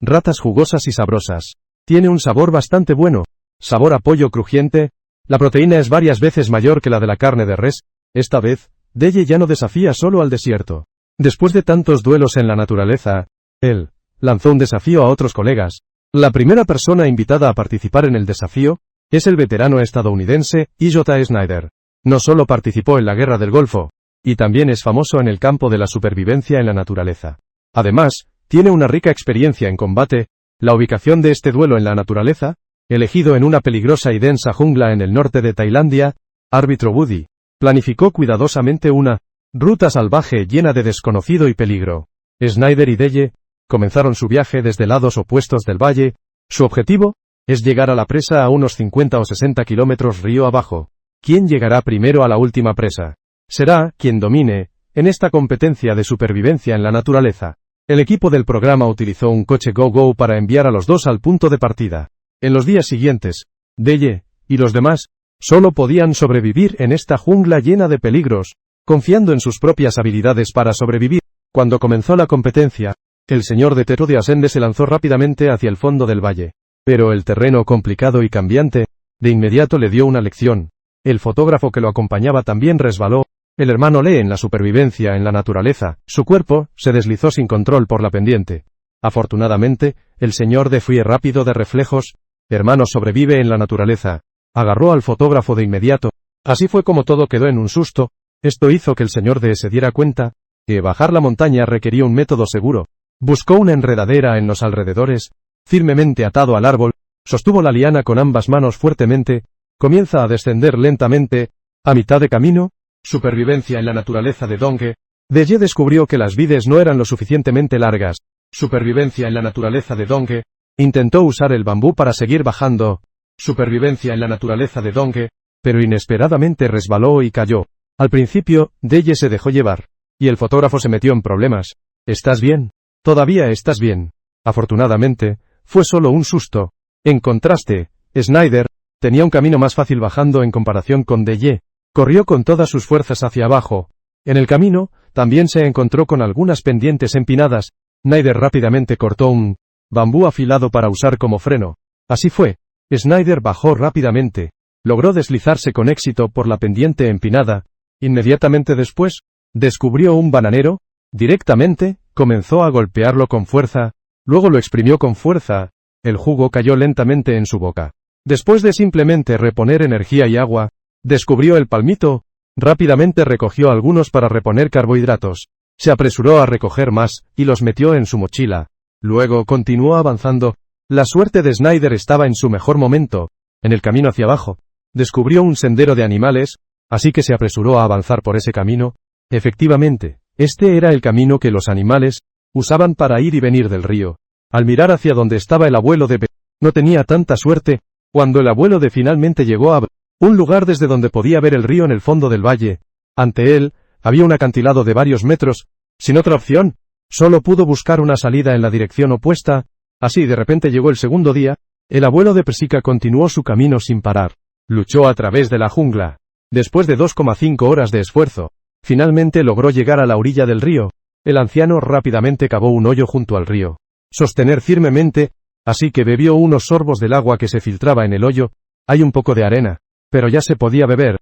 ratas jugosas y sabrosas. Tiene un sabor bastante bueno, sabor a pollo crujiente. La proteína es varias veces mayor que la de la carne de res. Esta vez, Deye ya no desafía solo al desierto. Después de tantos duelos en la naturaleza, él lanzó un desafío a otros colegas. La primera persona invitada a participar en el desafío es el veterano estadounidense J. Snyder. No solo participó en la Guerra del Golfo, y también es famoso en el campo de la supervivencia en la naturaleza. Además, tiene una rica experiencia en combate. La ubicación de este duelo en la naturaleza, elegido en una peligrosa y densa jungla en el norte de Tailandia, árbitro Woody planificó cuidadosamente una ruta salvaje llena de desconocido y peligro. Snyder y Deye comenzaron su viaje desde lados opuestos del valle. Su objetivo es llegar a la presa a unos 50 o 60 kilómetros río abajo. ¿Quién llegará primero a la última presa? Será quien domine en esta competencia de supervivencia en la naturaleza. El equipo del programa utilizó un coche Go-Go para enviar a los dos al punto de partida. En los días siguientes, Deye y los demás solo podían sobrevivir en esta jungla llena de peligros, confiando en sus propias habilidades para sobrevivir. Cuando comenzó la competencia, el señor de Teto de Ascende se lanzó rápidamente hacia el fondo del valle. Pero el terreno complicado y cambiante, de inmediato le dio una lección. El fotógrafo que lo acompañaba también resbaló. El hermano Lee en la supervivencia en la naturaleza, su cuerpo se deslizó sin control por la pendiente. Afortunadamente, el señor de fue rápido de reflejos. Hermano sobrevive en la naturaleza. Agarró al fotógrafo de inmediato. Así fue como todo quedó en un susto. Esto hizo que el señor de se diera cuenta que bajar la montaña requería un método seguro. Buscó una enredadera en los alrededores, firmemente atado al árbol, sostuvo la liana con ambas manos fuertemente, comienza a descender lentamente. A mitad de camino, supervivencia en la naturaleza de Donghae, Deye descubrió que las vides no eran lo suficientemente largas. Supervivencia en la naturaleza de Donghae, intentó usar el bambú para seguir bajando. Supervivencia en la naturaleza de Donghae, pero inesperadamente resbaló y cayó. Al principio, Deye se dejó llevar, y el fotógrafo se metió en problemas. ¿Estás bien? Todavía estás bien. Afortunadamente, fue solo un susto. En contraste, Snyder tenía un camino más fácil bajando en comparación con Deye. Corrió con todas sus fuerzas hacia abajo. En el camino, también se encontró con algunas pendientes empinadas. Snyder rápidamente cortó un bambú afilado para usar como freno. Así fue. Snyder bajó rápidamente. Logró deslizarse con éxito por la pendiente empinada. Inmediatamente después, descubrió un bananero. Directamente, comenzó a golpearlo con fuerza. Luego lo exprimió con fuerza. El jugo cayó lentamente en su boca. Después de simplemente reponer energía y agua, descubrió el palmito. Rápidamente recogió algunos para reponer carbohidratos. Se apresuró a recoger más, y los metió en su mochila. Luego continuó avanzando. La suerte de Snyder estaba en su mejor momento. En el camino hacia abajo, descubrió un sendero de animales, así que se apresuró a avanzar por ese camino. Efectivamente, este era el camino que los animales usaban para ir y venir del río. Al mirar hacia donde estaba el abuelo de no tenía tanta suerte. Cuando el abuelo de finalmente llegó a un lugar desde donde podía ver el río en el fondo del valle, ante él, había un acantilado de varios metros. Sin otra opción, solo pudo buscar una salida en la dirección opuesta. Así de repente llegó el segundo día. El abuelo de Persica continuó su camino sin parar. Luchó a través de la jungla. Después de 2,5 horas de esfuerzo, finalmente logró llegar a la orilla del río. El anciano rápidamente cavó un hoyo junto al río. Sostener firmemente, así que bebió unos sorbos del agua que se filtraba en el hoyo. Hay un poco de arena, pero ya se podía beber.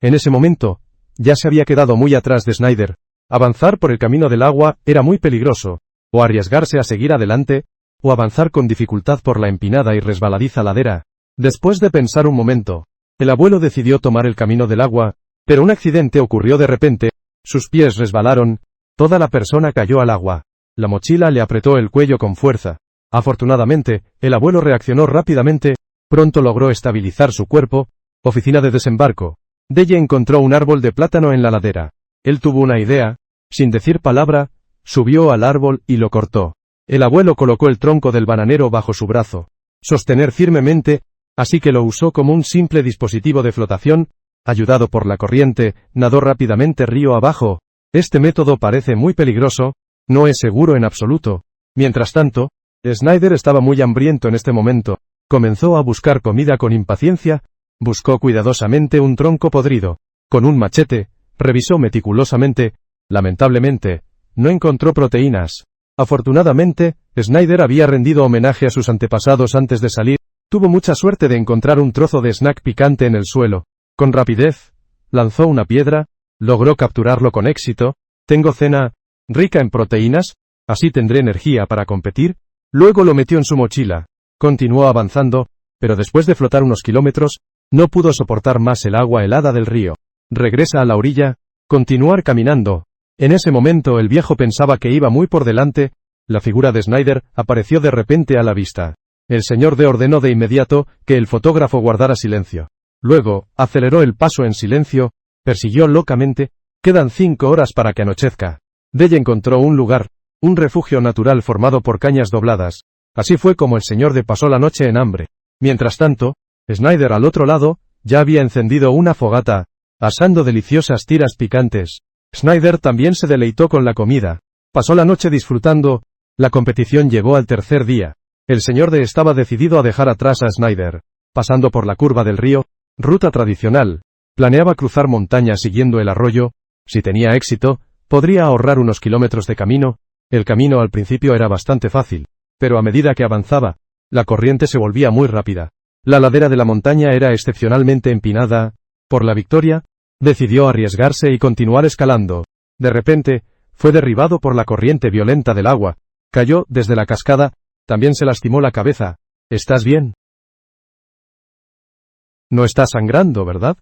En ese momento, ya se había quedado muy atrás de Snyder. Avanzar por el camino del agua era muy peligroso, o arriesgarse a seguir adelante, o avanzar con dificultad por la empinada y resbaladiza ladera. Después de pensar un momento, el abuelo decidió tomar el camino del agua, pero un accidente ocurrió de repente. Sus pies resbalaron, toda la persona cayó al agua. La mochila le apretó el cuello con fuerza. Afortunadamente, el abuelo reaccionó rápidamente, pronto logró estabilizar su cuerpo. Oficina de desembarco. Deye encontró un árbol de plátano en la ladera. Él tuvo una idea. Sin decir palabra, subió al árbol y lo cortó. El abuelo colocó el tronco del bananero bajo su brazo. Sostener firmemente, así que lo usó como un simple dispositivo de flotación. Ayudado por la corriente, nadó rápidamente río abajo. Este método parece muy peligroso, no es seguro en absoluto. Mientras tanto, Snyder estaba muy hambriento en este momento. Comenzó a buscar comida con impaciencia. Buscó cuidadosamente un tronco podrido. Con un machete, revisó meticulosamente. Lamentablemente, no encontró proteínas. Afortunadamente, Snyder había rendido homenaje a sus antepasados antes de salir. Tuvo mucha suerte de encontrar un trozo de snack picante en el suelo. Con rapidez, lanzó una piedra, logró capturarlo con éxito. Tengo cena rica en proteínas, así tendré energía para competir. Luego lo metió en su mochila. Continuó avanzando, pero después de flotar unos kilómetros, no pudo soportar más el agua helada del río. Regresa a la orilla, continuar caminando. En ese momento el viejo pensaba que iba muy por delante. La figura de Snyder apareció de repente a la vista. El señor D ordenó de inmediato que el fotógrafo guardara silencio. Luego, aceleró el paso en silencio, persiguió locamente. Quedan 5 horas para que anochezca. Delle encontró un lugar, un refugio natural formado por cañas dobladas. Así fue como el señor D pasó la noche en hambre. Mientras tanto, Snyder al otro lado, ya había encendido una fogata, asando deliciosas tiras picantes. Snyder también se deleitó con la comida. Pasó la noche disfrutando. La competición llegó al tercer día. El señor D estaba decidido a dejar atrás a Snyder. Pasando por la curva del río, ruta tradicional, planeaba cruzar montañas siguiendo el arroyo. Si tenía éxito, podría ahorrar unos kilómetros de camino. El camino al principio era bastante fácil, pero a medida que avanzaba, la corriente se volvía muy rápida. La ladera de la montaña era excepcionalmente empinada. Por la victoria, decidió arriesgarse y continuar escalando. De repente, fue derribado por la corriente violenta del agua. Cayó desde la cascada. También se lastimó la cabeza. ¿Estás bien? No está sangrando, ¿verdad?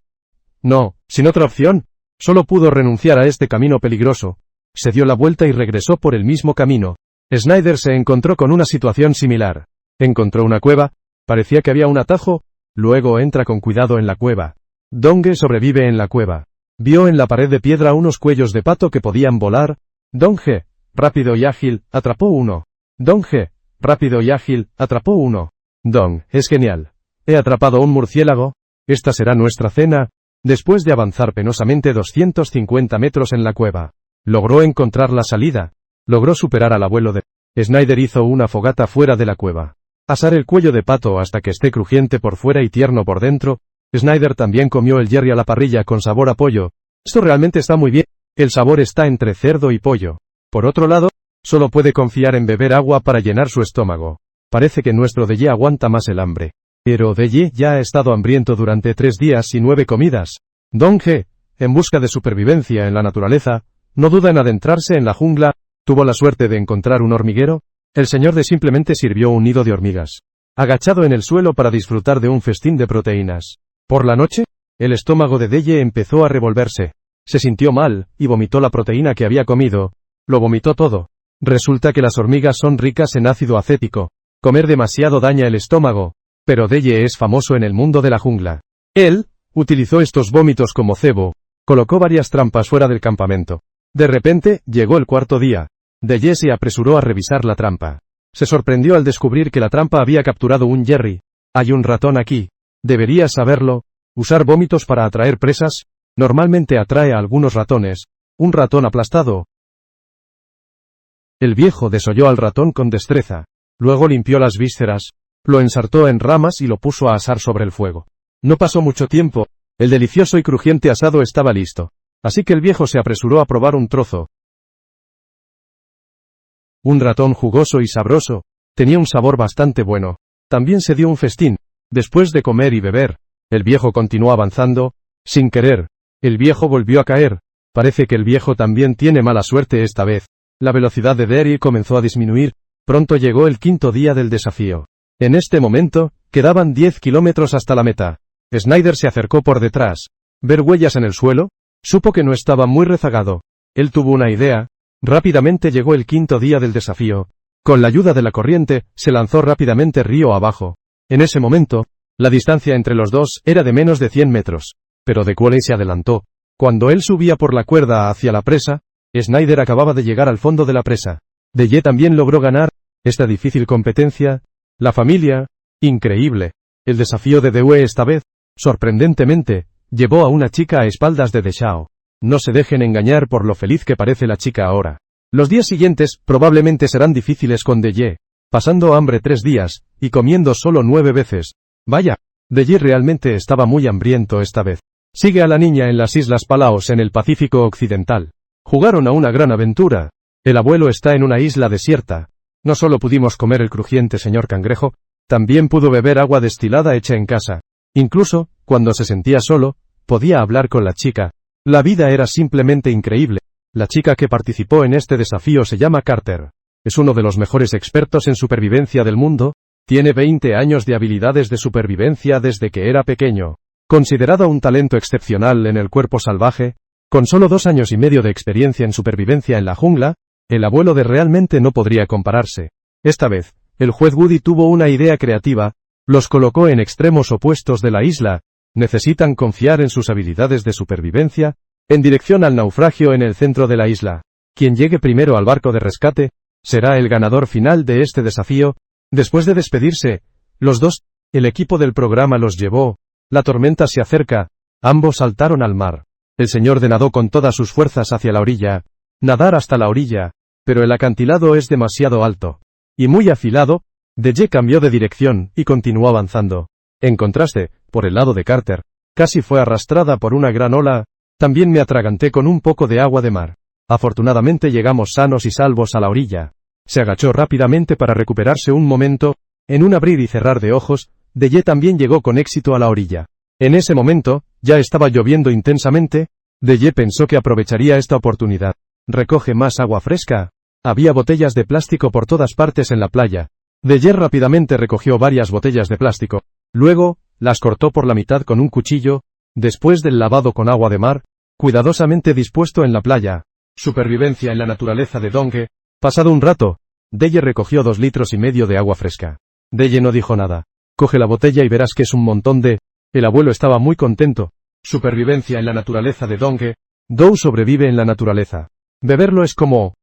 No, sin otra opción. Solo pudo renunciar a este camino peligroso. Se dio la vuelta y regresó por el mismo camino. Snyder se encontró con una situación similar. Encontró una cueva. Parecía que había un atajo. Luego entra con cuidado en la cueva. Donge sobrevive en la cueva. Vio en la pared de piedra unos cuellos de pato que podían volar. Donge, rápido y ágil, atrapó uno. Donge, rápido y ágil, atrapó uno. Dong, es genial. He atrapado un murciélago. Esta será nuestra cena. Después de avanzar penosamente 250 metros en la cueva, logró encontrar la salida. Logró superar al abuelo de Snyder. Hizo una fogata fuera de la cueva. Asar el cuello de pato hasta que esté crujiente por fuera y tierno por dentro. Snyder también comió el jerry a la parrilla con sabor a pollo. Esto realmente está muy bien. El sabor está entre cerdo y pollo. Por otro lado, solo puede confiar en beber agua para llenar su estómago. Parece que nuestro Deye aguanta más el hambre. Pero Deye ya ha estado hambriento durante 3 días y 9 comidas. Donge, en busca de supervivencia en la naturaleza, no duda en adentrarse en la jungla. Tuvo la suerte de encontrar un hormiguero. El señor D simplemente sirvió un nido de hormigas, agachado en el suelo para disfrutar de un festín de proteínas. Por la noche, el estómago de Deye empezó a revolverse. Se sintió mal, y vomitó la proteína que había comido. Lo vomitó todo. Resulta que las hormigas son ricas en ácido acético. Comer demasiado daña el estómago. Pero Deye es famoso en el mundo de la jungla. Él utilizó estos vómitos como cebo. Colocó varias trampas fuera del campamento. De repente, llegó el cuarto día. Deye se apresuró a revisar la trampa. Se sorprendió al descubrir que la trampa había capturado un jerry. Hay un ratón aquí. Deberías saberlo. Usar vómitos para atraer presas, normalmente atrae a algunos ratones. Un ratón aplastado. El viejo desolló al ratón con destreza. Luego limpió las vísceras. Lo ensartó en ramas y lo puso a asar sobre el fuego. No pasó mucho tiempo. El delicioso y crujiente asado estaba listo. Así que el viejo se apresuró a probar un trozo. Un ratón jugoso y sabroso. Tenía un sabor bastante bueno. También se dio un festín. Después de comer y beber, el viejo continuó avanzando. Sin querer, el viejo volvió a caer. Parece que el viejo también tiene mala suerte esta vez. La velocidad de Derry comenzó a disminuir. Pronto llegó el 5.º día del desafío. En este momento, quedaban 10 kilómetros hasta la meta. Snyder se acercó por detrás. Ver huellas en el suelo, supo que no estaba muy rezagado. Él tuvo una idea. Rápidamente llegó el 5.º día del desafío. Con la ayuda de la corriente, se lanzó rápidamente río abajo. En ese momento, la distancia entre los dos era de menos de 100 metros. Pero De Quoley se adelantó. Cuando él subía por la cuerda hacia la presa, Snyder acababa de llegar al fondo de la presa. Deye también logró ganar esta difícil competencia. La familia, increíble. El desafío de Dewey esta vez, sorprendentemente, llevó a una chica a espaldas de Deshao. No se dejen engañar por lo feliz que parece la chica ahora. Los días siguientes probablemente serán difíciles con Deye, pasando hambre 3 días, y comiendo solo 9 veces. Vaya, Deye realmente estaba muy hambriento esta vez. Sigue a la niña en las Islas Palaos en el Pacífico Occidental. Jugaron a una gran aventura. El abuelo está en una isla desierta. No solo pudimos comer el crujiente señor cangrejo, también pudo beber agua destilada hecha en casa. Incluso, cuando se sentía solo, podía hablar con la chica. La vida era simplemente increíble. La chica que participó en este desafío se llama Carter. Es uno de los mejores expertos en supervivencia del mundo. Tiene 20 años de habilidades de supervivencia desde que era pequeño. Considerado un talento excepcional en el cuerpo salvaje, con solo 2 años y medio de experiencia en supervivencia en la jungla, el abuelo de realmente no podría compararse. Esta vez, el juez Woody tuvo una idea creativa, los colocó en extremos opuestos de la isla, necesitan confiar en sus habilidades de supervivencia, en dirección al naufragio en el centro de la isla. Quien llegue primero al barco de rescate, será el ganador final de este desafío. Después de despedirse, los dos, el equipo del programa los llevó, la tormenta se acerca, ambos saltaron al mar. El señor D nadó con todas sus fuerzas hacia la orilla, nadar hasta la orilla, pero el acantilado es demasiado alto. Y muy afilado, DJ cambió de dirección y continuó avanzando. En contraste, por el lado de Carter, casi fue arrastrada por una gran ola, también me atraganté con un poco de agua de mar. Afortunadamente llegamos sanos y salvos a la orilla. Se agachó rápidamente para recuperarse un momento, en un abrir y cerrar de ojos, DJ también llegó con éxito a la orilla. En ese momento, ya estaba lloviendo intensamente, DJ pensó que aprovecharía esta oportunidad. Recoge más agua fresca. Había botellas de plástico por todas partes en la playa. DJ rápidamente recogió varias botellas de plástico. Luego, las cortó por la mitad con un cuchillo, después del lavado con agua de mar, cuidadosamente dispuesto en la playa. Supervivencia en la naturaleza de Donge. Pasado un rato, DJ recogió 2,5 litros de agua fresca. DJ no dijo nada. Coge la botella y verás que es un montón de... El abuelo estaba muy contento. Supervivencia en la naturaleza de Donge. Dow sobrevive en la naturaleza. Beberlo es como...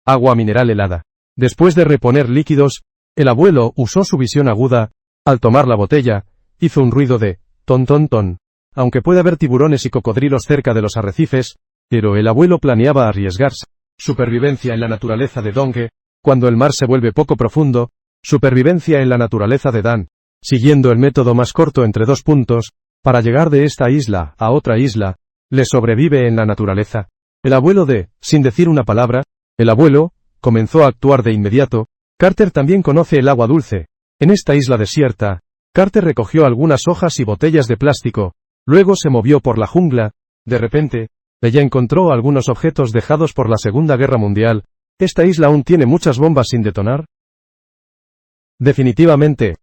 agua mineral helada. Después de reponer líquidos, el abuelo usó su visión aguda. Al tomar la botella, hizo un ruido de ton ton ton. Aunque puede haber tiburones y cocodrilos cerca de los arrecifes, pero el abuelo planeaba arriesgarse. Supervivencia en la naturaleza de Donge. Cuando el mar se vuelve poco profundo. Supervivencia en la naturaleza de Dan. Siguiendo el método más corto entre 2 puntos, para llegar de esta isla a otra isla, le sobrevive en la naturaleza. El abuelo sin decir una palabra, el abuelo, comenzó a actuar de inmediato. Carter también conoce el agua dulce. En esta isla desierta, Carter recogió algunas hojas y botellas de plástico, luego se movió por la jungla. De repente, ella encontró algunos objetos dejados por la Segunda Guerra Mundial. ¿Esta isla aún tiene muchas bombas sin detonar? Definitivamente.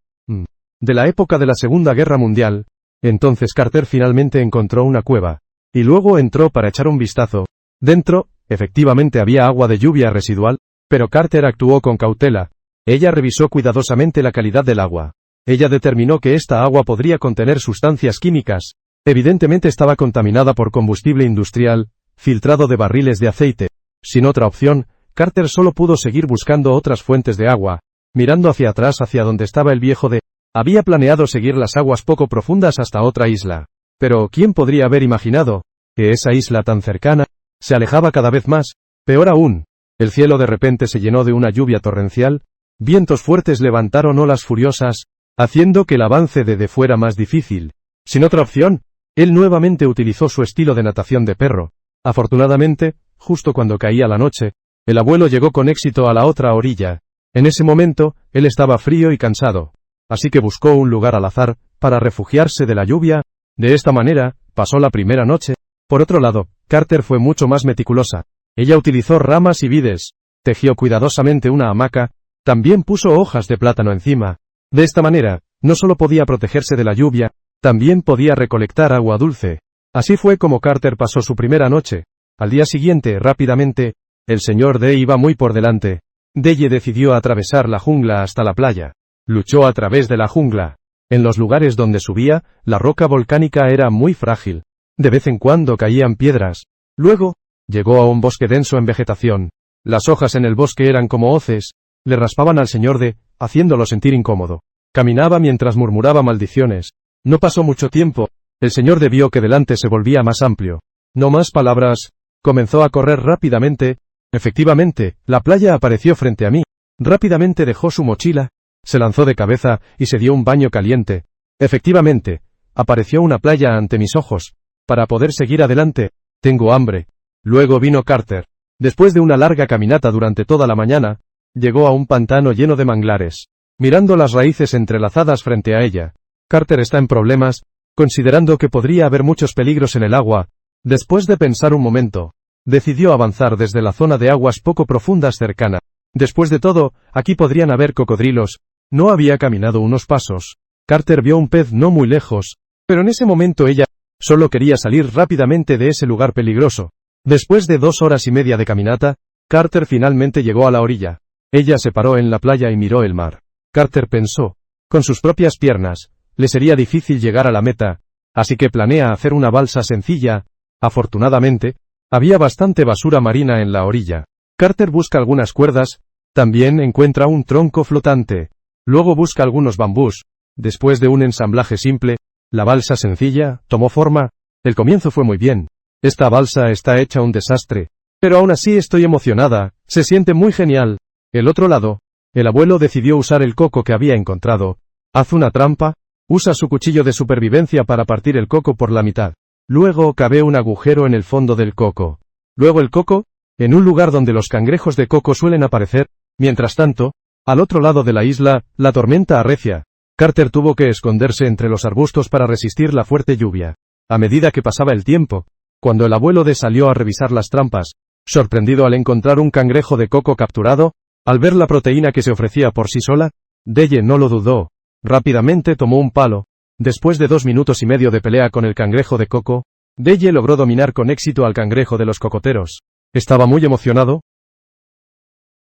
De la época de la Segunda Guerra Mundial. Entonces Carter finalmente encontró una cueva. Y luego entró para echar un vistazo. Dentro, efectivamente había agua de lluvia residual, pero Carter actuó con cautela. Ella revisó cuidadosamente la calidad del agua. Ella determinó que esta agua podría contener sustancias químicas. Evidentemente estaba contaminada por combustible industrial, filtrado de barriles de aceite. Sin otra opción, Carter solo pudo seguir buscando otras fuentes de agua, mirando hacia atrás hacia donde estaba el viejo D. Había planeado seguir las aguas poco profundas hasta otra isla. Pero, ¿quién podría haber imaginado que esa isla tan cercana se alejaba cada vez más? Peor aún, el cielo de repente se llenó de una lluvia torrencial, vientos fuertes levantaron olas furiosas, haciendo que el avance de D fuera más difícil. Sin otra opción, él nuevamente utilizó su estilo de natación de perro. Afortunadamente, justo cuando caía la noche, el abuelo llegó con éxito a la otra orilla. En ese momento, él estaba frío y cansado. Así que buscó un lugar al azar, para refugiarse de la lluvia. De esta manera, pasó la primera noche. Por otro lado, Carter fue mucho más meticulosa. Ella utilizó ramas y vides, tejió cuidadosamente una hamaca, también puso hojas de plátano encima. De esta manera, no solo podía protegerse de la lluvia, también podía recolectar agua dulce. Así fue como Carter pasó su primera noche. Al día siguiente, rápidamente, el señor D iba muy por delante. DJ decidió atravesar la jungla hasta la playa. Luchó a través de la jungla. En los lugares donde subía, la roca volcánica era muy frágil. De vez en cuando caían piedras. Luego, llegó a un bosque denso en vegetación. Las hojas en el bosque eran como hoces, le raspaban al señor D, haciéndolo sentir incómodo. Caminaba mientras murmuraba maldiciones. No pasó mucho tiempo, el señor D vio que delante se volvía más amplio. No más palabras, comenzó a correr rápidamente. Efectivamente, la playa apareció frente a mí. Rápidamente dejó su mochila, se lanzó de cabeza y se dio un baño caliente. Efectivamente, apareció una playa ante mis ojos. Para poder seguir adelante, tengo hambre. Luego vino Carter. Después de una larga caminata durante toda la mañana, llegó a un pantano lleno de manglares. Mirando las raíces entrelazadas frente a ella, Carter está en problemas, considerando que podría haber muchos peligros en el agua. Después de pensar un momento, decidió avanzar desde la zona de aguas poco profundas cercana. Después de todo, aquí podrían haber cocodrilos. No había caminado unos pasos. Carter vio un pez no muy lejos, pero en ese momento ella solo quería salir rápidamente de ese lugar peligroso. Después de 2 horas y media de caminata, Carter finalmente llegó a la orilla. Ella se paró en la playa y miró el mar. Carter pensó, con sus propias piernas, le sería difícil llegar a la meta, así que planea hacer una balsa sencilla. Afortunadamente, había bastante basura marina en la orilla. Carter busca algunas cuerdas, también encuentra un tronco flotante. Luego busca algunos bambús. Después de un ensamblaje simple, la balsa sencilla tomó forma. El comienzo fue muy bien. Esta balsa está hecha un desastre, pero aún así estoy emocionada, se siente muy genial. El otro lado, el abuelo decidió usar el coco que había encontrado. Haz una trampa, usa su cuchillo de supervivencia para partir el coco por la mitad. Luego cavé un agujero en el fondo del coco. Luego el coco, en un lugar donde los cangrejos de coco suelen aparecer. Mientras tanto, al otro lado de la isla, la tormenta arrecia. Carter tuvo que esconderse entre los arbustos para resistir la fuerte lluvia. A medida que pasaba el tiempo, cuando el abuelo salió a revisar las trampas, sorprendido al encontrar un cangrejo de coco capturado, al ver la proteína que se ofrecía por sí sola, Deye no lo dudó. Rápidamente tomó un palo. Después de 2 minutos y medio de pelea con el cangrejo de coco, Deye logró dominar con éxito al cangrejo de los cocoteros. Estaba muy emocionado.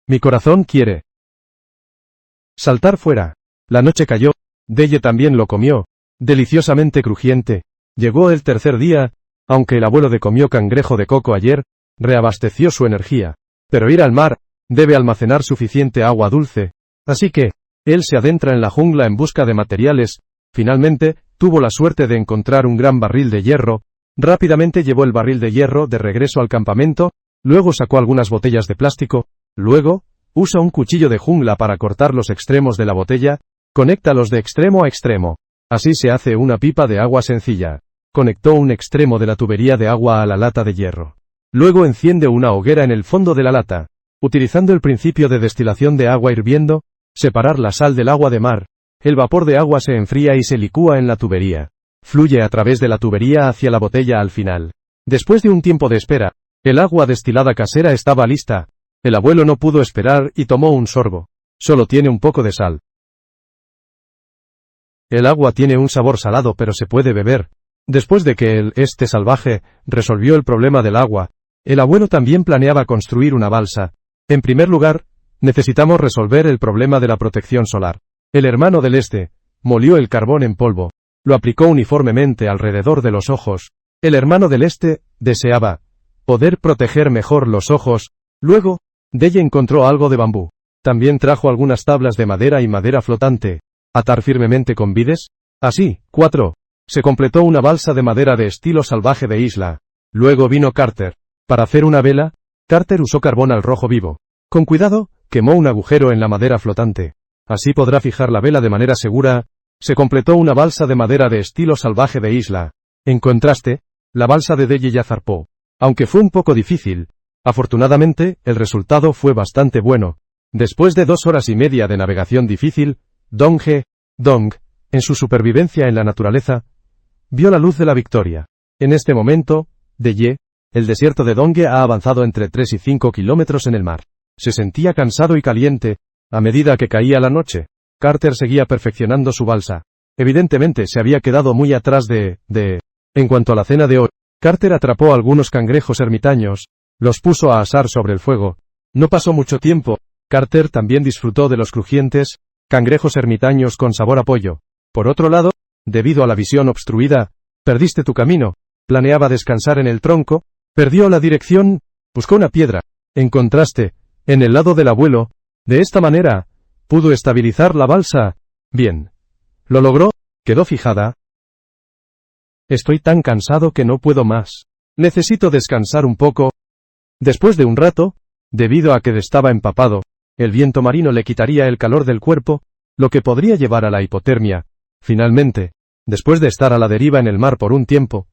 Mi corazón quiere saltar fuera. La noche cayó. Deye también lo comió. Deliciosamente crujiente. Llegó el tercer día. Aunque el abuelo comió cangrejo de coco ayer, reabasteció su energía. Pero ir al mar, debe almacenar suficiente agua dulce. Así que, él se adentra en la jungla en busca de materiales. Finalmente, tuvo la suerte de encontrar un gran barril de hierro. Rápidamente llevó el barril de hierro de regreso al campamento, luego sacó algunas botellas de plástico, luego, usa un cuchillo de jungla para cortar los extremos de la botella, conéctalos de extremo a extremo. Así se hace una pipa de agua sencilla. Conectó un extremo de la tubería de agua a la lata de hierro. Luego enciende una hoguera en el fondo de la lata. Utilizando el principio de destilación de agua hirviendo, separar la sal del agua de mar. El vapor de agua se enfría y se licúa en la tubería. Fluye a través de la tubería hacia la botella al final. Después de un tiempo de espera, el agua destilada casera estaba lista. El abuelo no pudo esperar y tomó un sorbo. Solo tiene un poco de sal. El agua tiene un sabor salado pero se puede beber. Después de que el salvaje resolvió el problema del agua, el abuelo también planeaba construir una balsa. En primer lugar, necesitamos resolver el problema de la protección solar. El hermano del molió el carbón en polvo. Lo aplicó uniformemente alrededor de los ojos. El hermano del deseaba poder proteger mejor los ojos. Luego, Deye encontró algo de bambú. También trajo algunas tablas de madera y madera flotante. Atar firmemente con vides. Así, 4. Se completó una balsa de madera de estilo salvaje de isla. Luego vino Carter. Para hacer una vela, Carter usó carbón al rojo vivo. Con cuidado, quemó un agujero en la madera flotante. Así podrá fijar la vela de manera segura. Se completó una balsa de madera de estilo salvaje de isla. En contraste, la balsa de Deye ya zarpó. Aunque fue un poco difícil, afortunadamente, el resultado fue bastante bueno. Después de 2 horas y media de navegación difícil, Dong, en su supervivencia en la naturaleza, vio la luz de la victoria. En este momento, Deye, el desierto de Dong ha avanzado entre 3 y 5 kilómetros en el mar. Se sentía cansado y caliente. A medida que caía la noche, Carter seguía perfeccionando su balsa. Evidentemente se había quedado muy atrás En cuanto a la cena de hoy, Carter atrapó algunos cangrejos ermitaños, los puso a asar sobre el fuego. No pasó mucho tiempo. Carter también disfrutó de los crujientes cangrejos ermitaños con sabor a pollo. Por otro lado, debido a la visión obstruida, perdiste tu camino. Planeaba descansar en el tronco, perdió la dirección, buscó una piedra. En contraste, en el lado del abuelo, de esta manera, pudo estabilizar la balsa. Bien. Lo logró, quedó fijada. Estoy tan cansado que no puedo más. Necesito descansar un poco. Después de un rato, debido a que estaba empapado, el viento marino le quitaría el calor del cuerpo, lo que podría llevar a la hipotermia. Finalmente, después de estar a la deriva en el mar por un tiempo,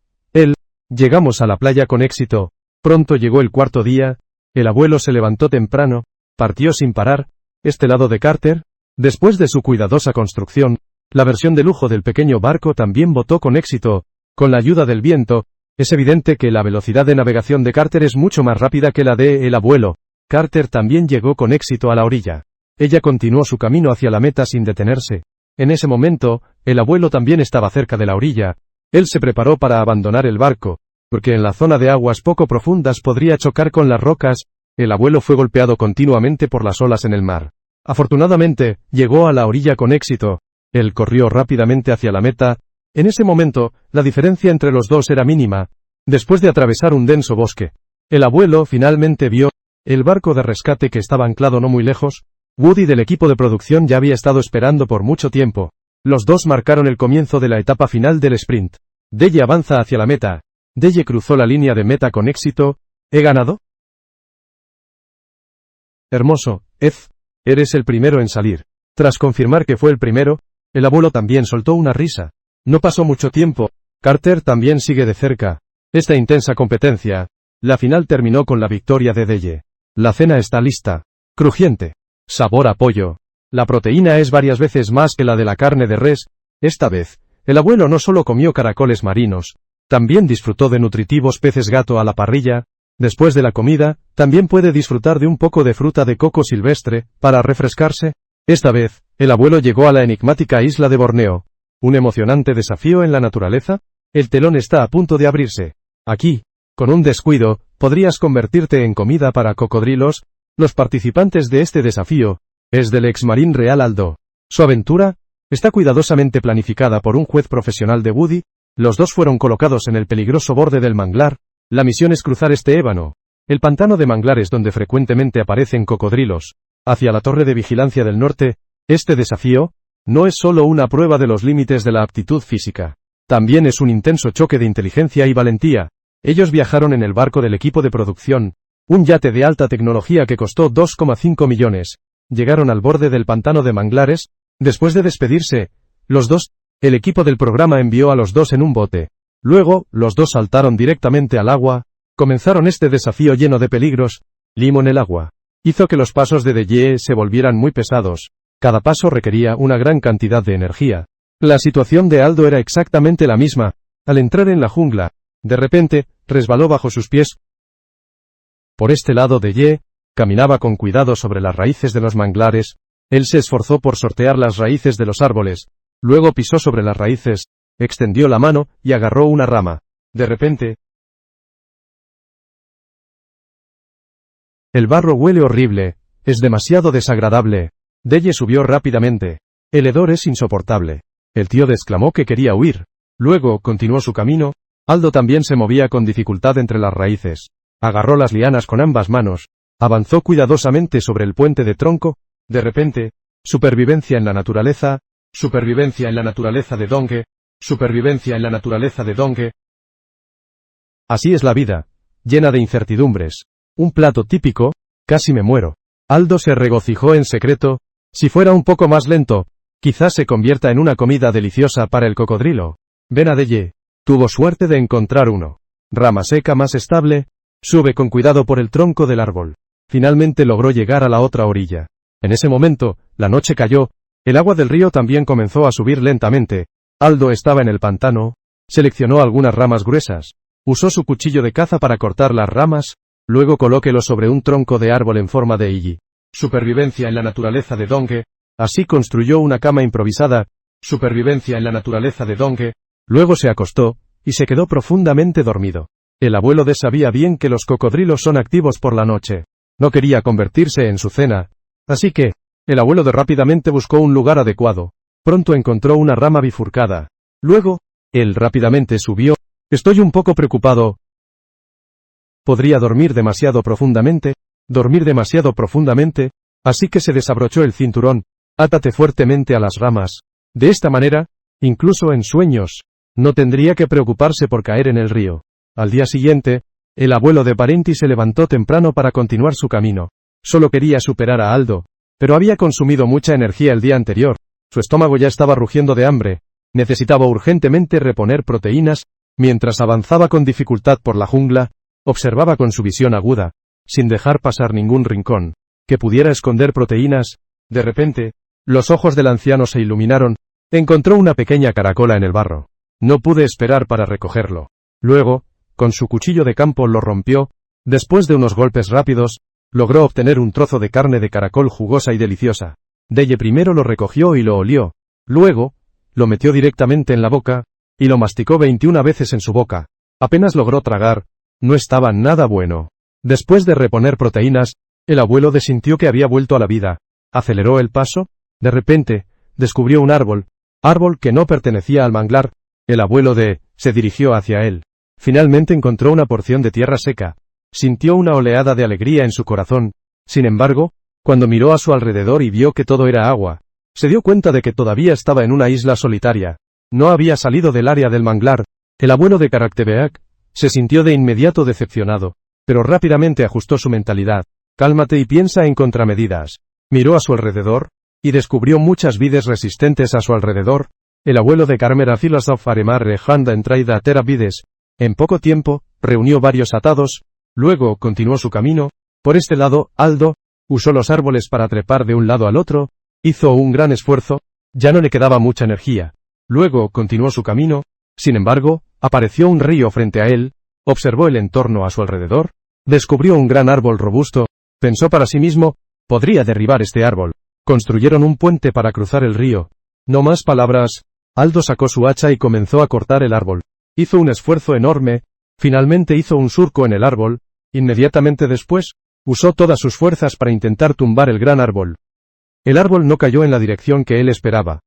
llegamos a la playa con éxito. Pronto llegó el cuarto día. El abuelo se levantó temprano, partió sin parar, este lado de Carter. Después de su cuidadosa construcción, la versión de lujo del pequeño barco también botó con éxito, con la ayuda del viento. Es evidente que la velocidad de navegación de Carter es mucho más rápida que la de el abuelo. Carter también llegó con éxito a la orilla. Ella continuó su camino hacia la meta sin detenerse. En ese momento, el abuelo también estaba cerca de la orilla. Él se preparó para abandonar el barco, porque en la zona de aguas poco profundas podría chocar con las rocas. El abuelo fue golpeado continuamente por las olas en el mar. Afortunadamente, llegó a la orilla con éxito. Él corrió rápidamente hacia la meta. En ese momento, la diferencia entre los dos era mínima. Después de atravesar un denso bosque, el abuelo finalmente vio el barco de rescate que estaba anclado no muy lejos. Woody del equipo de producción ya había estado esperando por mucho tiempo. Los dos marcaron el comienzo de la etapa final del sprint. Delle avanza hacia la meta. Delle cruzó la línea de meta con éxito. ¿He ganado? Hermoso, Ed. Eres el primero en salir. Tras confirmar que fue el primero, el abuelo también soltó una risa. No pasó mucho tiempo. Carter también sigue de cerca esta intensa competencia. La final terminó con la victoria de Delle. La cena está lista. Crujiente. Sabor a pollo. La proteína es varias veces más que la de la carne de res. Esta vez, el abuelo no solo comió caracoles marinos, también disfrutó de nutritivos peces gato a la parrilla. Después de la comida, también puede disfrutar de un poco de fruta de coco silvestre, para refrescarse. Esta vez, el abuelo llegó a la enigmática isla de Borneo. Un emocionante desafío en la naturaleza. El telón está a punto de abrirse. Aquí, con un descuido, podrías convertirte en comida para cocodrilos. Los participantes de este desafío es del ex marín real Aldo. Su aventura está cuidadosamente planificada por un juez profesional de Woody. Los dos fueron colocados en el peligroso borde del manglar. La misión es cruzar este ébano, el pantano de manglares donde frecuentemente aparecen cocodrilos, hacia la torre de vigilancia del norte. Este desafío no es solo una prueba de los límites de la aptitud física, también es un intenso choque de inteligencia y valentía. Ellos viajaron en el barco del equipo de producción, un yate de alta tecnología que costó 2,5 millones. Llegaron al borde del pantano de manglares. Después de despedirse, el equipo del programa envió a los dos en un bote. Luego, los dos saltaron directamente al agua. Comenzaron este desafío lleno de peligros. Limón el agua hizo que los pasos de Delle se volvieran muy pesados. Cada paso requería una gran cantidad de energía. La situación de Aldo era exactamente la misma. Al entrar en la jungla, de repente, resbaló bajo sus pies. Por este lado Delle caminaba con cuidado sobre las raíces de los manglares. Él se esforzó por sortear las raíces de los árboles. Luego pisó sobre las raíces, extendió la mano y agarró una rama. De repente, el barro huele horrible, es demasiado desagradable. Delle subió rápidamente. El hedor es insoportable. El tío exclamó que quería huir. Luego, continuó su camino. Aldo también se movía con dificultad entre las raíces. Agarró las lianas con ambas manos. Avanzó cuidadosamente sobre el puente de tronco. De repente, supervivencia en la naturaleza de Donge, supervivencia en la naturaleza de Donge. Así es la vida, llena de incertidumbres. Un plato típico, casi me muero. Aldo se regocijó en secreto. Si fuera un poco más lento, quizás se convierta en una comida deliciosa para el cocodrilo. Ven a Delle. Tuvo suerte de encontrar uno. Rama seca más estable. Sube con cuidado por el tronco del árbol. Finalmente logró llegar a la otra orilla. En ese momento, la noche cayó. El agua del río también comenzó a subir lentamente. Aldo estaba en el pantano. Seleccionó algunas ramas gruesas. Usó su cuchillo de caza para cortar las ramas. Luego colóquelo sobre un tronco de árbol en forma de Y. Supervivencia en la naturaleza de Donge. Así construyó una cama improvisada. Supervivencia en la naturaleza de Donge. Luego se acostó, y se quedó profundamente dormido. El abuelo de sabía bien que los cocodrilos son activos por la noche. No quería convertirse en su cena. Así que, el abuelo de rápidamente buscó un lugar adecuado. Pronto encontró una rama bifurcada. Luego, él rápidamente subió. Estoy un poco preocupado. Podría dormir demasiado profundamente, así que se desabrochó el cinturón. Átate fuertemente a las ramas. De esta manera, incluso en sueños, no tendría que preocuparse por caer en el río. Al día siguiente, el abuelo de Parenti se levantó temprano para continuar su camino. Solo quería superar a Aldo, pero había consumido mucha energía el día anterior. Su estómago ya estaba rugiendo de hambre. Necesitaba urgentemente reponer proteínas. Mientras avanzaba con dificultad por la jungla, observaba con su visión aguda sin dejar pasar ningún rincón que pudiera esconder proteínas. De repente, los ojos del anciano se iluminaron. Encontró una pequeña caracola en el barro. No pude esperar para recogerlo. Luego, con su cuchillo de campo lo rompió. Después de unos golpes rápidos, logró obtener un trozo de carne de caracol jugosa y deliciosa. Deye primero lo recogió y lo olió. Luego, lo metió directamente en la boca, y lo masticó 21 veces en su boca. Apenas logró tragar. No estaba nada bueno. Después de reponer proteínas, el abuelo sintió que había vuelto a la vida. Aceleró el paso. De repente, descubrió un árbol que no pertenecía al manglar. El abuelo se dirigió hacia él. Finalmente encontró una porción de tierra seca. Sintió una oleada de alegría en su corazón. Sin embargo, cuando miró a su alrededor y vio que todo era agua, se dio cuenta de que todavía estaba en una isla solitaria. No había salido del área del manglar. El abuelo de Caractebeac se sintió de inmediato decepcionado, pero rápidamente ajustó su mentalidad. Cálmate y piensa en contramedidas. Miró a su alrededor, y descubrió muchas vides resistentes a su alrededor. El abuelo de Carmera Philosoph Aremar Rejanda Entraida Teravides. En poco tiempo, reunió varios atados. Luego continuó su camino. Por este lado, Aldo usó los árboles para trepar de un lado al otro. Hizo un gran esfuerzo. Ya no le quedaba mucha energía. Luego continuó su camino. Sin embargo, apareció un río frente a él. Observó el entorno a su alrededor. Descubrió un gran árbol robusto. Pensó para sí mismo, podría derribar este árbol. Construyeron un puente para cruzar el río. No más palabras. Aldo sacó su hacha y comenzó a cortar el árbol. Hizo un esfuerzo enorme. Finalmente hizo un surco en el árbol. Inmediatamente después, usó todas sus fuerzas para intentar tumbar el gran árbol. El árbol no cayó en la dirección que él esperaba.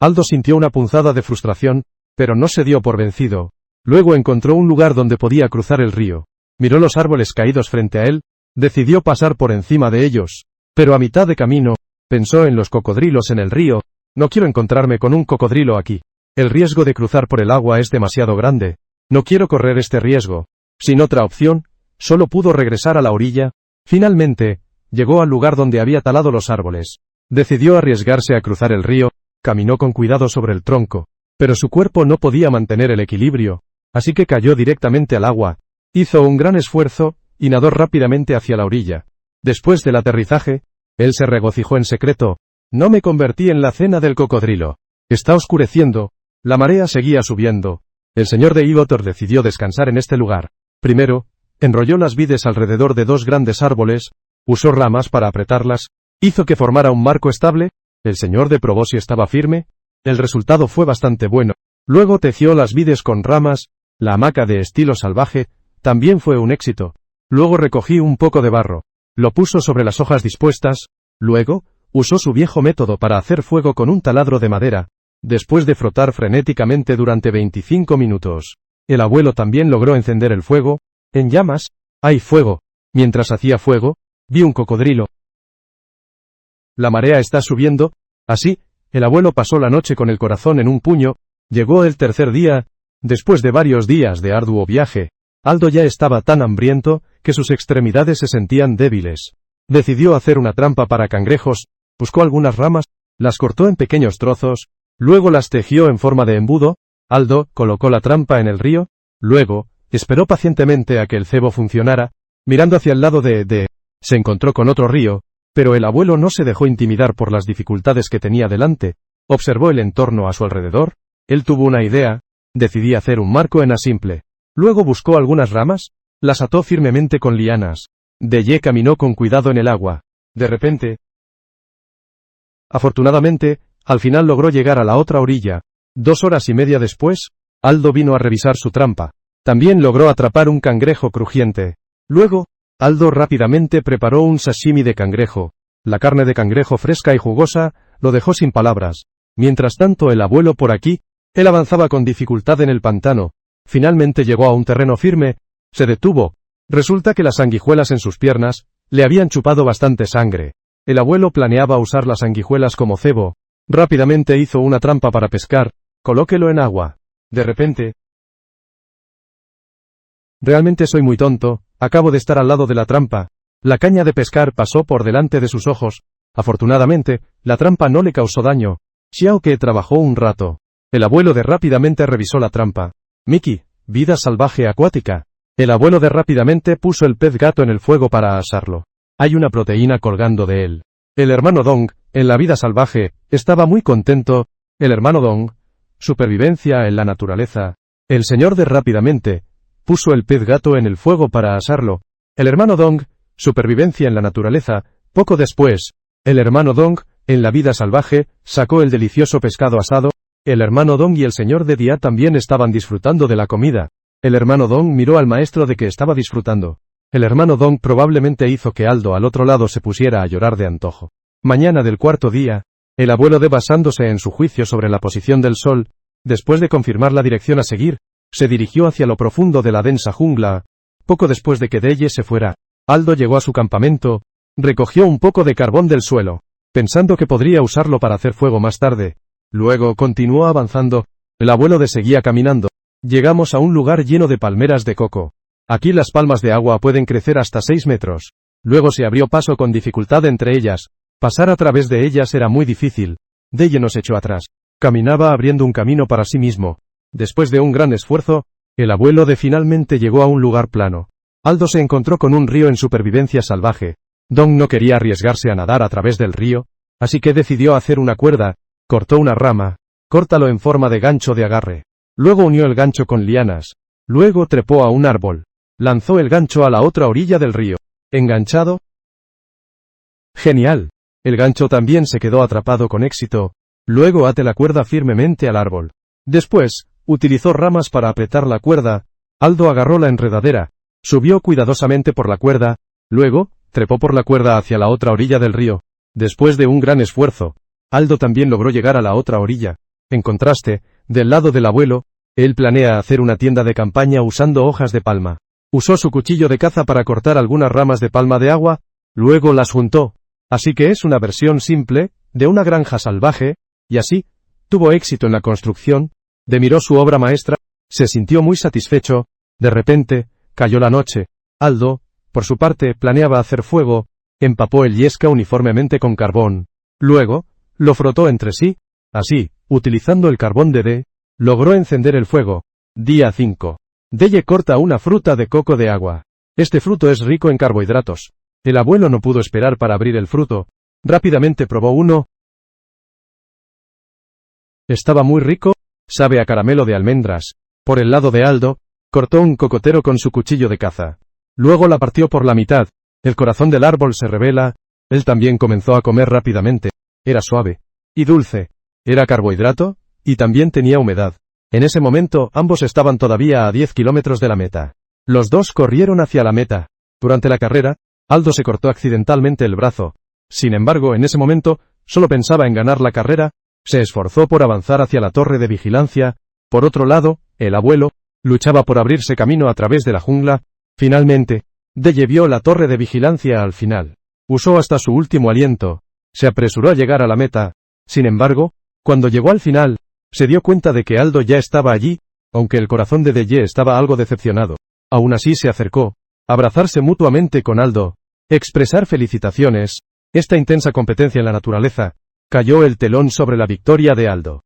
Aldo sintió una punzada de frustración, pero no se dio por vencido. Luego encontró un lugar donde podía cruzar el río. Miró los árboles caídos frente a él. Decidió pasar por encima de ellos. Pero a mitad de camino, pensó en los cocodrilos en el río. No quiero encontrarme con un cocodrilo aquí. El riesgo de cruzar por el agua es demasiado grande. No quiero correr este riesgo. Sin otra opción, solo pudo regresar a la orilla. Finalmente, llegó al lugar donde había talado los árboles. Decidió arriesgarse a cruzar el río. Caminó con cuidado sobre el tronco. Pero su cuerpo no podía mantener el equilibrio. Así que cayó directamente al agua. Hizo un gran esfuerzo, y nadó rápidamente hacia la orilla. Después del aterrizaje, él se regocijó en secreto. No me convertí en la cena del cocodrilo. Está oscureciendo. La marea seguía subiendo. El señor de Ivotor decidió descansar en este lugar. Primero, enrolló las vides alrededor de dos grandes árboles. Usó ramas para apretarlas. Hizo que formara un marco estable. El señor de Probosio estaba firme. El resultado fue bastante bueno. Luego tejió las vides con ramas. La hamaca de estilo salvaje también fue un éxito. Luego recogí un poco de barro. Lo puso sobre las hojas dispuestas. Luego, usó su viejo método para hacer fuego con un taladro de madera. Después de frotar frenéticamente durante 25 minutos, el abuelo también logró encender el fuego. En llamas, hay fuego. Mientras hacía fuego, vi un cocodrilo. La marea está subiendo. Así, el abuelo pasó la noche con el corazón en un puño. Llegó el tercer día. Después de varios días de arduo viaje, Aldo ya estaba tan hambriento que sus extremidades se sentían débiles. Decidió hacer una trampa para cangrejos. Buscó algunas ramas, las cortó en pequeños trozos. Luego las tejió en forma de embudo. Aldo colocó la trampa en el río. Luego, esperó pacientemente a que el cebo funcionara. Mirando hacia el lado se encontró con otro río, pero el abuelo no se dejó intimidar por las dificultades que tenía delante. Observó el entorno a su alrededor. Él tuvo una idea. Decidí hacer un marco en simple. Luego buscó algunas ramas. Las ató firmemente con lianas. Deye caminó con cuidado en el agua. De repente, afortunadamente, al final logró llegar a la otra orilla. 2 horas y media después, Aldo vino a revisar su trampa. También logró atrapar un cangrejo crujiente. Luego, Aldo rápidamente preparó un sashimi de cangrejo. La carne de cangrejo fresca y jugosa lo dejó sin palabras. Mientras tanto el abuelo por aquí, él avanzaba con dificultad en el pantano. Finalmente llegó a un terreno firme. Se detuvo. Resulta que las sanguijuelas en sus piernas le habían chupado bastante sangre. El abuelo planeaba usar las sanguijuelas como cebo. Rápidamente hizo una trampa para pescar. Colóquelo en agua. De repente, realmente soy muy tonto. Acabo de estar al lado de la trampa. La caña de pescar pasó por delante de sus ojos. Afortunadamente, la trampa no le causó daño. Xiaoke trabajó un rato. El abuelo rápidamente revisó la trampa. Mickey, vida salvaje acuática. El abuelo de rápidamente puso el pez gato en el fuego para asarlo. Hay una proteína colgando de él. El hermano Dong, en la vida salvaje, estaba muy contento. El hermano Dong, supervivencia en la naturaleza. El señor de rápidamente puso el pez gato en el fuego para asarlo. El hermano Dong, supervivencia en la naturaleza. Poco después, el hermano Dong, en la vida salvaje, sacó el delicioso pescado asado. El hermano Dong y el señor de Dia también estaban disfrutando de la comida. El hermano Dong miró al maestro de que estaba disfrutando. El hermano Dong probablemente hizo que Aldo al otro lado se pusiera a llorar de antojo. Mañana del cuarto día, el abuelo de basándose en su juicio sobre la posición del sol, después de confirmar la dirección a seguir, se dirigió hacia lo profundo de la densa jungla. Poco después de que Deye se fuera, Aldo llegó a su campamento, recogió un poco de carbón del suelo, pensando que podría usarlo para hacer fuego más tarde. Luego continuó avanzando. El abuelo de seguía caminando. Llegamos a un lugar lleno de palmeras de coco. Aquí las palmas de agua pueden crecer hasta 6 metros. Luego se abrió paso con dificultad entre ellas. Pasar a través de ellas era muy difícil. Deye nos echó atrás. Caminaba abriendo un camino para sí mismo. Después de un gran esfuerzo, el abuelo de finalmente llegó a un lugar plano. Aldo se encontró con un río en supervivencia salvaje. Dong no quería arriesgarse a nadar a través del río, así que decidió hacer una cuerda, cortó una rama, córtalo en forma de gancho de agarre. Luego unió el gancho con lianas. Luego trepó a un árbol. Lanzó el gancho a la otra orilla del río. ¿Enganchado? ¡Genial! El gancho también se quedó atrapado con éxito. Luego ate la cuerda firmemente al árbol. Después, utilizó ramas para apretar la cuerda. Aldo agarró la enredadera. Subió cuidadosamente por la cuerda. Luego, trepó por la cuerda hacia la otra orilla del río. Después de un gran esfuerzo, Aldo también logró llegar a la otra orilla. En contraste, del lado del abuelo, él planea hacer una tienda de campaña usando hojas de palma. Usó su cuchillo de caza para cortar algunas ramas de palma de agua, luego las juntó. Así que es una versión simple, de una granja salvaje, y así, tuvo éxito en la construcción. Miró su obra maestra, se sintió muy satisfecho. De repente, cayó la noche. Aldo, por su parte, planeaba hacer fuego, empapó el yesca uniformemente con carbón. Luego, lo frotó entre sí. Así, utilizando el carbón de D, logró encender el fuego. Día 5. Deye corta una fruta de coco de agua. Este fruto es rico en carbohidratos. El abuelo no pudo esperar para abrir el fruto. Rápidamente probó uno. Estaba muy rico, sabe a caramelo de almendras. Por el lado de Aldo, cortó un cocotero con su cuchillo de caza. Luego la partió por la mitad. El corazón del árbol se revela. Él también comenzó a comer rápidamente. Era suave y dulce. Era carbohidrato, y también tenía humedad. En ese momento, ambos estaban todavía a 10 kilómetros de la meta. Los dos corrieron hacia la meta. Durante la carrera, Aldo se cortó accidentalmente el brazo. Sin embargo, en ese momento, solo pensaba en ganar la carrera. Se esforzó por avanzar hacia la torre de vigilancia. Por otro lado, el abuelo luchaba por abrirse camino a través de la jungla. Finalmente, Deye vio la torre de vigilancia al final. Usó hasta su último aliento. Se apresuró a llegar a la meta. Sin embargo, cuando llegó al final, se dio cuenta de que Aldo ya estaba allí, aunque el corazón de Deye estaba algo decepcionado. Aún así se acercó. Abrazarse mutuamente con Aldo. Expresar felicitaciones. Esta intensa competencia en la naturaleza. Cayó el telón sobre la victoria de Aldo.